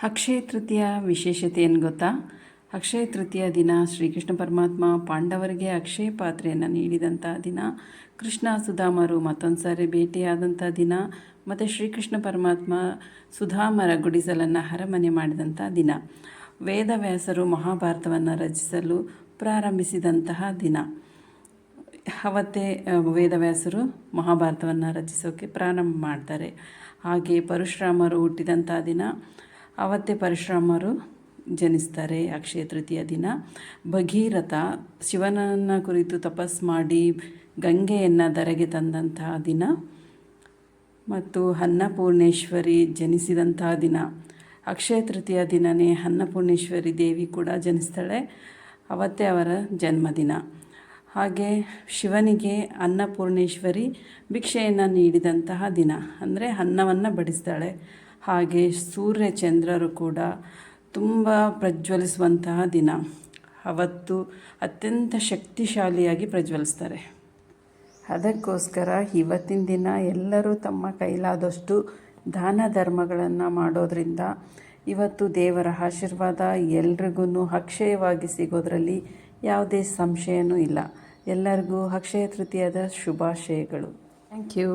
ಅಕ್ಷಯ ತೃತೀಯ ವಿಶೇಷತೆ ಏನು ಗೊತ್ತಾ? ಅಕ್ಷಯ ತೃತೀಯ ದಿನ ಶ್ರೀಕೃಷ್ಣ ಪರಮಾತ್ಮ ಪಾಂಡವರಿಗೆ ಅಕ್ಷಯ ಪಾತ್ರೆಯನ್ನು ನೀಡಿದಂಥ ದಿನ, ಕೃಷ್ಣ ಸುಧಾಮರು ಮತ್ತೊಂದು ಸಾರಿ ಭೇಟಿಯಾದಂಥ ದಿನ, ಮತ್ತು ಶ್ರೀಕೃಷ್ಣ ಪರಮಾತ್ಮ ಸುಧಾಮರ ಗುಡಿಸಲನ್ನು ಅರಮನೆ ಮಾಡಿದಂಥ ದಿನ, ವೇದವ್ಯಾಸರು ಮಹಾಭಾರತವನ್ನು ರಚಿಸಲು ಪ್ರಾರಂಭಿಸಿದಂತಹ ದಿನ. ಅವತ್ತೇ ವೇದವ್ಯಾಸರು ಮಹಾಭಾರತವನ್ನು ರಚಿಸೋಕ್ಕೆ ಪ್ರಾರಂಭ ಮಾಡ್ತಾರೆ. ಹಾಗೆ ಪರಶುರಾಮರು ಹುಟ್ಟಿದಂಥ ದಿನ, ಅವತ್ತೇ ಪರಶುರಾಮರು ಜನಿಸ್ತಾರೆ. ಅಕ್ಷಯ ತೃತೀಯ ದಿನ ಭಗೀರಥ ಶಿವನನ್ನು ಕುರಿತು ತಪಸ್ ಮಾಡಿ ಗಂಗೆಯನ್ನು ಧರೆಗೆ ತಂದಂತಹ ದಿನ, ಮತ್ತು ಅನ್ನಪೂರ್ಣೇಶ್ವರಿ ಜನಿಸಿದಂತಹ ದಿನ. ಅಕ್ಷಯ ತೃತೀಯ ದಿನವೇ ಅನ್ನಪೂರ್ಣೇಶ್ವರಿ ದೇವಿ ಕೂಡ ಜನಿಸ್ತಾಳೆ. ಅವತ್ತೇ ಅವರ ಜನ್ಮದಿನ. ಹಾಗೆ ಶಿವನಿಗೆ ಅನ್ನಪೂರ್ಣೇಶ್ವರಿ ಭಿಕ್ಷೆಯನ್ನು ನೀಡಿದಂತಹ ದಿನ, ಅಂದರೆ ಅನ್ನವನ್ನು ಬಡಿಸ್ತಾಳೆ. ಹಾಗೆ ಸೂರ್ಯ ಚಂದ್ರರು ಕೂಡ ತುಂಬ ಪ್ರಜ್ವಲಿಸುವಂತಹ ದಿನ. ಅವತ್ತು ಅತ್ಯಂತ ಶಕ್ತಿಶಾಲಿಯಾಗಿ ಪ್ರಜ್ವಲಿಸ್ತಾರೆ. ಅದಕ್ಕೋಸ್ಕರ ಇವತ್ತಿನ ದಿನ ಎಲ್ಲರೂ ತಮ್ಮ ಕೈಲಾದಷ್ಟು ದಾನ ಧರ್ಮಗಳನ್ನು ಮಾಡೋದರಿಂದ ಇವತ್ತು ದೇವರ ಆಶೀರ್ವಾದ ಎಲ್ರಿಗೂ ಅಕ್ಷಯವಾಗಿ ಸಿಗೋದರಲ್ಲಿ ಯಾವುದೇ ಸಂಶಯನೂ ಇಲ್ಲ. ಎಲ್ಲರಿಗೂ ಅಕ್ಷಯ ತೃತೀಯದ ಶುಭಾಶಯಗಳು. Thank you.